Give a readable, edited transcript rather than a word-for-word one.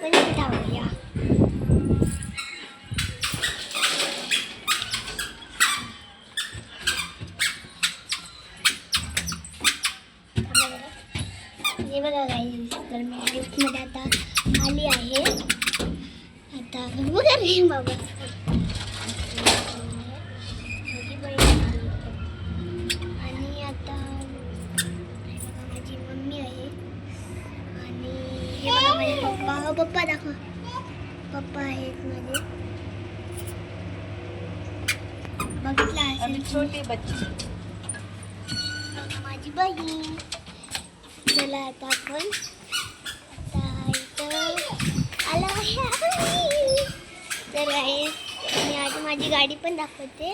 आपण धावूया. हे बघा गाईस, तर मी लिफ्टमध्ये आता आली आहे. आता बघा रे बाबा, माझी बहीण आली. आणि आता माझी मम्मी आहे. आणि हे बघा माझे पप्पा. पप्पा दाखव. पप्पा आहेत माझे. बघितलं असेल छोटी बच्ची. माझी बहीण. चला आता आपण आता इथं आलो आहे. तर मी आज माझी गाडी पण दाखवते.